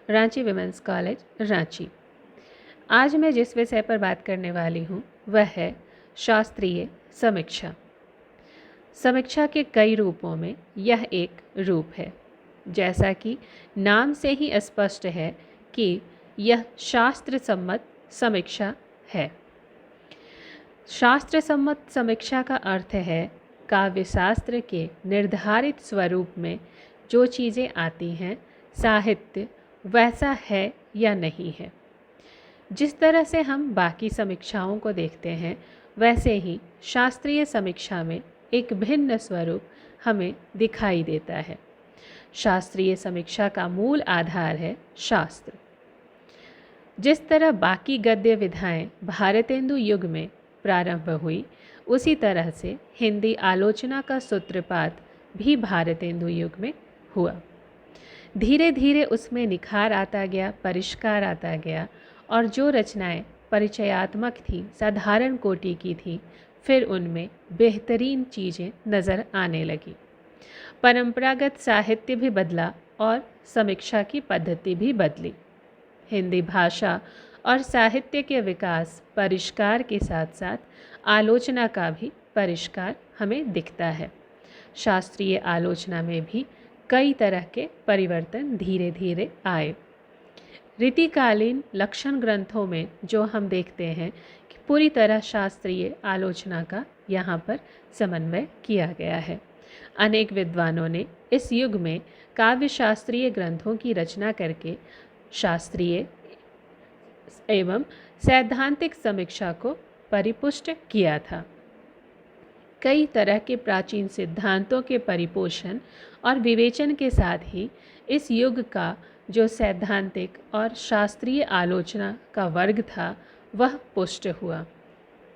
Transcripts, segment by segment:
Ranchi women's college Ranchi. आज मैं जिस विषय पर बात करने वाली हूँ वह है शास्त्रीय समीक्षा। समीक्षा के कई रूपों में यह एक रूप है। जैसा कि नाम से ही स्पष्ट है कि यह शास्त्र सम्मत समीक्षा है। शास्त्र सम्मत समीक्षा का अर्थ है काव्यशास्त्र के निर्धारित स्वरूप में जो चीज़ें आती हैं साहित्य वैसा है या नहीं है। जिस तरह से हम बाकी समीक्षाओं को देखते हैं वैसे ही शास्त्रीय समीक्षा में एक भिन्न स्वरूप हमें दिखाई देता है। शास्त्रीय समीक्षा का मूल आधार है शास्त्र। जिस तरह बाकी गद्य विधाएं भारतेंदु युग में प्रारंभ हुई उसी तरह से हिंदी आलोचना का सूत्रपात भी भारतेंदु युग में हुआ। धीरे धीरे उसमें निखार आता गया, परिष्कार आता गया और जो रचनाएं परिचयात्मक थी, साधारण कोटि की थी, फिर उनमें बेहतरीन चीज़ें नज़र आने लगी। परंपरागत साहित्य भी बदला और समीक्षा की पद्धति भी बदली। हिंदी भाषा और साहित्य के विकास परिष्कार के साथ साथ आलोचना का भी परिष्कार हमें दिखता है। शास्त्रीय आलोचना में भी कई तरह के परिवर्तन धीरे धीरे आए। रीतिकालीन लक्षण ग्रंथों में जो हम देखते हैं कि पूरी तरह शास्त्रीय आलोचना का यहाँ पर समन्वय किया गया है। अनेक विद्वानों ने इस युग में काव्य शास्त्रीय ग्रंथों की रचना करके शास्त्रीय एवं सैद्धांतिक समीक्षा को परिपुष्ट किया था। कई तरह के प्राचीन सिद्धांतों के परिपोषण और विवेचन के साथ ही इस युग का जो सैद्धांतिक और शास्त्रीय आलोचना का वर्ग था वह पुष्ट हुआ।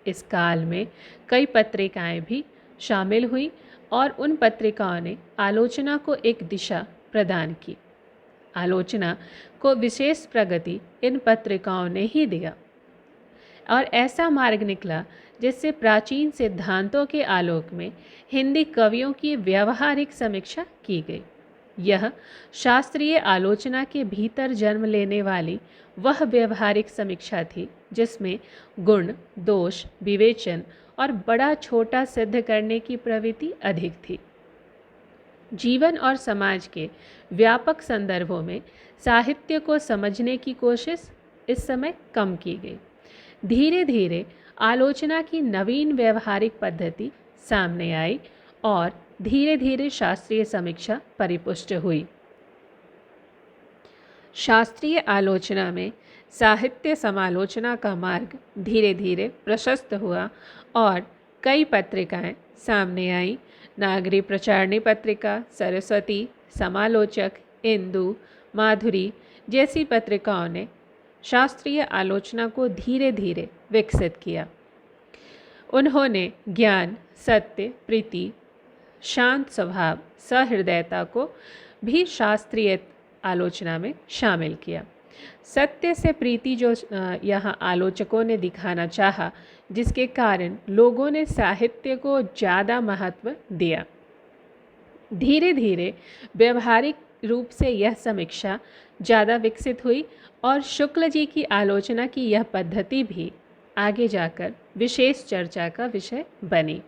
इस काल में कई पत्रिकाएं भी शामिल हुई और उन पत्रिकाओं ने आलोचना को एक दिशा प्रदान की। आलोचना को विशेष प्रगति इन पत्रिकाओं ने ही दिया और ऐसा मार्ग निकला जिससे प्राचीन सिद्धांतों के आलोक में हिंदी कवियों की व्यावहारिक समीक्षा की गई। यह शास्त्रीय आलोचना के भीतर जन्म लेने वाली वह व्यावहारिक समीक्षा थी जिसमें गुण, दोष, विवेचन और बड़ा छोटा सिद्ध करने की प्रवृत्ति अधिक थी। जीवन और समाज के व्यापक संदर्भों में साहित्य को समझने की कोशिश इस समय कम की गई। धीरे धीरे आलोचना की नवीन व्यवहारिक पद्धति सामने आई और धीरे धीरे शास्त्रीय समीक्षा परिपुष्ट हुई। शास्त्रीय आलोचना में साहित्य समालोचना का मार्ग धीरे धीरे प्रशस्त हुआ और कई पत्रिकाएं सामने आईं। नागरी प्रचारणी पत्रिका, सरस्वती, समालोचक, इंदु, माधुरी जैसी पत्रिकाओं ने शास्त्रीय आलोचना को धीरे धीरे विकसित किया। उन्होंने ज्ञान, सत्य, प्रीति, शांत स्वभाव, सहृदयता को भी शास्त्रीय आलोचना में शामिल किया। सत्य से प्रीति जो यहाँ आलोचकों ने दिखाना चाहा, जिसके कारण लोगों ने साहित्य को ज़्यादा महत्व दिया। धीरे धीरे व्यवहारिक रूप से यह समीक्षा ज़्यादा विकसित हुई और शुक्ल जी की आलोचना की यह पद्धति भी आगे जाकर विशेष चर्चा का विषय बनी।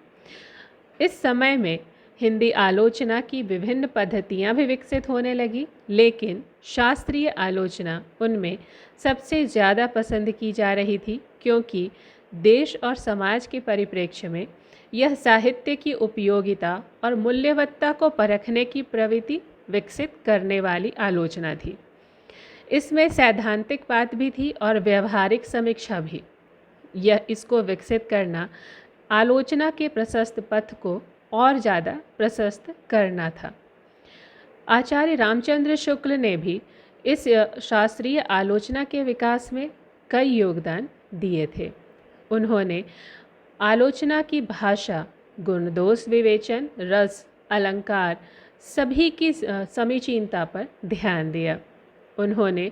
इस समय में हिंदी आलोचना की विभिन्न पद्धतियाँ भी विकसित होने लगी, लेकिन शास्त्रीय आलोचना उनमें सबसे ज़्यादा पसंद की जा रही थी क्योंकि देश और समाज के परिप्रेक्ष्य में यह साहित्य की उपयोगिता और मूल्यवत्ता को परखने की प्रवृत्ति विकसित करने वाली आलोचना थी। इसमें सैद्धांतिक बात भी थी और व्यवहारिक समीक्षा भी। यह इसको विकसित करना आलोचना के प्रशस्त पथ को और ज़्यादा प्रशस्त करना था। आचार्य रामचंद्र शुक्ल ने भी इस शास्त्रीय आलोचना के विकास में कई योगदान दिए थे। उन्होंने आलोचना की भाषा, गुण, दोष, विवेचन, रस, अलंकार सभी की समीचीनता पर ध्यान दिया। उन्होंने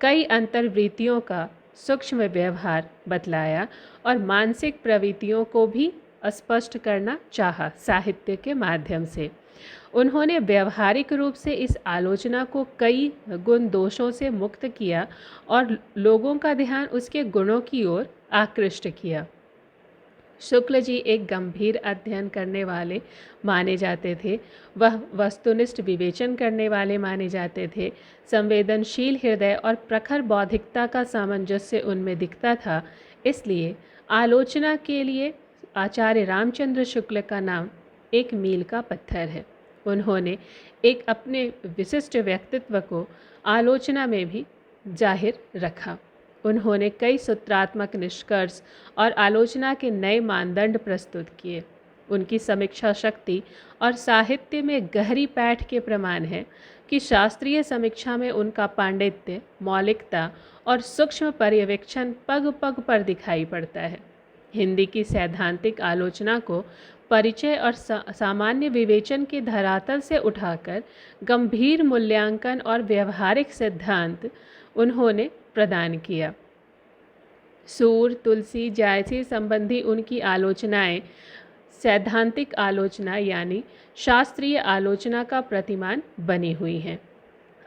कई अंतर्वृत्तियों का सूक्ष्म व्यवहार बतलाया और मानसिक प्रवृत्तियों को भी स्पष्ट करना चाहा साहित्य के माध्यम से। उन्होंने व्यावहारिक रूप से इस आलोचना को कई गुण दोषों से मुक्त किया और लोगों का ध्यान उसके गुणों की ओर आकृष्ट किया। शुक्ल जी एक गंभीर अध्ययन करने वाले माने जाते थे। वह वस्तुनिष्ठ विवेचन करने वाले माने जाते थे। संवेदनशील हृदय और प्रखर बौद्धिकता का सामंजस्य उनमें दिखता था। इसलिए आलोचना के लिए आचार्य रामचंद्र शुक्ल का नाम एक मील का पत्थर है। उन्होंने एक अपने विशिष्ट व्यक्तित्व को आलोचना में भी जाहिर रखा। उन्होंने कई सूत्रात्मक निष्कर्ष और आलोचना के नए मानदंड प्रस्तुत किए। उनकी समीक्षा शक्ति और साहित्य में गहरी पैठ के प्रमाण है कि शास्त्रीय समीक्षा में उनका पांडित्य, मौलिकता और सूक्ष्म पर्यवेक्षण पग पग पर दिखाई पड़ता है। हिंदी की सैद्धांतिक आलोचना को परिचय और सामान्य विवेचन के धरातल से उठाकर गंभीर मूल्यांकन और व्यवहारिक सिद्धांत उन्होंने प्रदान किया। सूर, तुलसी, जायसी संबंधी उनकी आलोचनाएं सैद्धांतिक आलोचना यानी शास्त्रीय आलोचना का प्रतिमान बनी हुई हैं।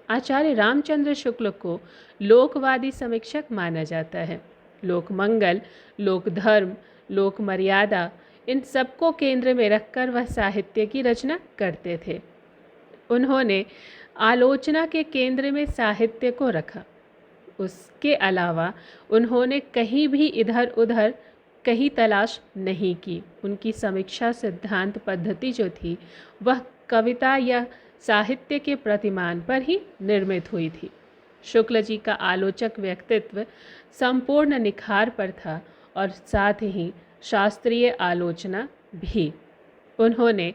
आचार्य रामचंद्र शुक्ल को लोकवादी समीक्षक माना जाता है। लोक मंगल, लोक धर्म, लोक मर्यादा, इन सबको केंद्र में रखकर वह साहित्य की रचना करते थे। उन्होंने आलोचना के केंद्र में साहित्य को रखा। उसके अलावा उन्होंने कहीं भी इधर उधर कहीं तलाश नहीं की। उनकी समीक्षा सिद्धांत पद्धति जो थी वह कविता या साहित्य के प्रतिमान पर ही निर्मित हुई थी। शुक्ल जी का आलोचक व्यक्तित्व संपूर्ण निखार पर था और साथ ही शास्त्रीय आलोचना भी। उन्होंने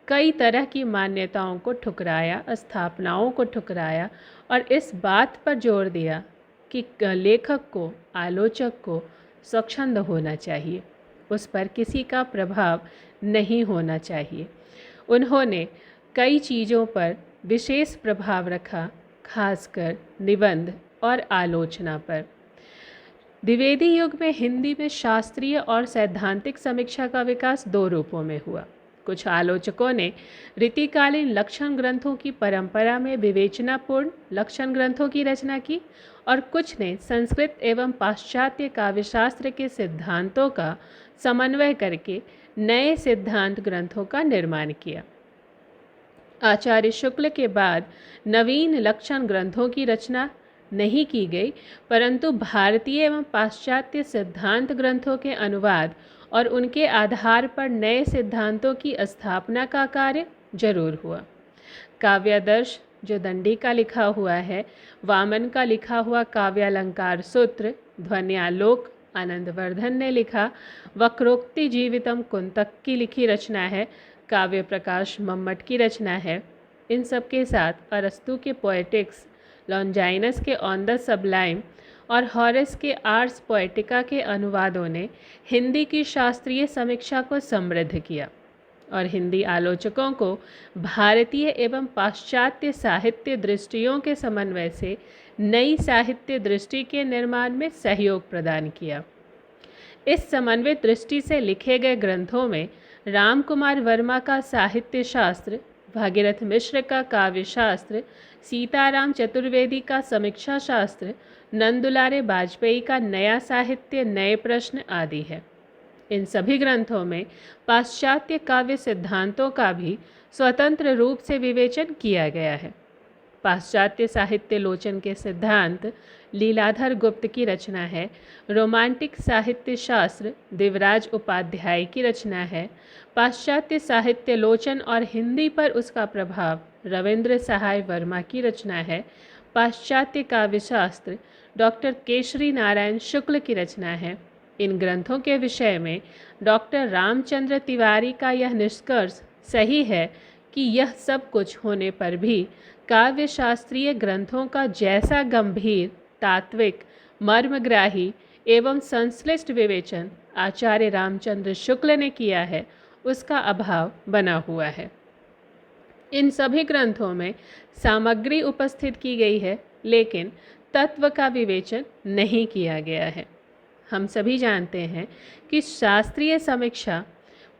कई तरह की मान्यताओं को ठुकराया, स्थापनाओं को ठुकराया और इस बात पर जोर दिया कि लेखक को, आलोचक को स्वच्छंद होना चाहिए, उस पर किसी का प्रभाव नहीं होना चाहिए। उन्होंने कई चीज़ों पर विशेष प्रभाव रखा, खासकर निबंध और आलोचना पर। द्विवेदी युग में हिंदी में शास्त्रीय और सैद्धांतिक समीक्षा का विकास दो रूपों में हुआ। कुछ आलोचकों ने रीतिकालीन लक्षण ग्रंथों की परंपरा में विवेचनापूर्ण लक्षण ग्रंथों की रचना की और कुछ ने संस्कृत एवं पाश्चात्य काव्यशास्त्र के सिद्धांतों का समन्वय करके नए सिद्धांत ग्रंथों का निर्माण किया। आचार्य शुक्ल के बाद नवीन लक्षण ग्रंथों की रचना नहीं की गई, परंतु भारतीय एवं पाश्चात्य सिद्धांत ग्रंथों के अनुवाद और उनके आधार पर नए सिद्धांतों की स्थापना का कार्य जरूर हुआ। काव्यादर्श जो दंडी का लिखा हुआ है, वामन का लिखा हुआ काव्यालंकार सूत्र, ध्वन्यालोक आनंदवर्धन ने लिखा, वक्रोक्ति जीवितम कुंतक की लिखी रचना है, काव्य प्रकाश मम्मट की रचना है। इन सब के साथ अरस्तु के पोएटिक्स, लॉन्जाइनस के ऑन द सबलाइम और हॉरेस के आर्स पोएटिका के अनुवादों ने हिंदी की शास्त्रीय समीक्षा को समृद्ध किया और हिंदी आलोचकों को भारतीय एवं पाश्चात्य साहित्य दृष्टियों के समन्वय से नई साहित्य दृष्टि के निर्माण में सहयोग प्रदान किया। इस समन्वित दृष्टि से लिखे गए ग्रंथों में राम कुमार वर्मा का साहित्य शास्त्र, भागीरथ मिश्र का काव्य शास्त्र, सीताराम चतुर्वेदी का समीक्षा शास्त्र, नंदुलारे वाजपेयी का नया साहित्य, नए प्रश्न आदि है। इन सभी ग्रंथों में पाश्चात्य काव्य सिद्धांतों का भी स्वतंत्र रूप से विवेचन किया गया है। पाश्चात्य साहित्य लोचन के सिद्धांत लीलाधर गुप्त की रचना है। रोमांटिक साहित्य शास्त्र देवराज उपाध्याय की रचना है। पाश्चात्य साहित्य लोचन और हिंदी पर उसका प्रभाव रविंद्र सहाय वर्मा की रचना है। पाश्चात्य काव्यशास्त्र डॉक्टर केशरी नारायण शुक्ल की रचना है। इन ग्रंथों के विषय में डॉक्टर रामचंद्र तिवारी का यह निष्कर्ष सही है कि यह सब कुछ होने पर भी काव्य शास्त्रीय ग्रंथों का जैसा गंभीर, तात्विक, मर्मग्राही एवं संश्लिष्ट विवेचन आचार्य रामचंद्र शुक्ल ने किया है, उसका अभाव बना हुआ है। इन सभी ग्रंथों में सामग्री उपस्थित की गई है, लेकिन तत्व का विवेचन नहीं किया गया है। हम सभी जानते हैं कि शास्त्रीय समीक्षा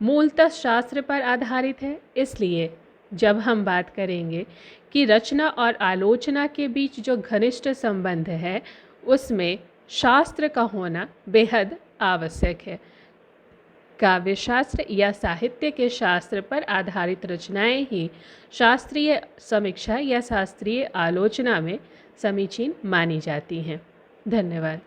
मूलतः शास्त्र पर आधारित है, इसलिए जब हम बात करेंगे कि रचना और आलोचना के बीच जो घनिष्ठ संबंध है, उसमें शास्त्र का होना बेहद आवश्यक है। काव्य शास्त्र या साहित्य के शास्त्र पर आधारित रचनाएं ही शास्त्रीय समीक्षा या शास्त्रीय आलोचना में समीचीन मानी जाती हैं। धन्यवाद।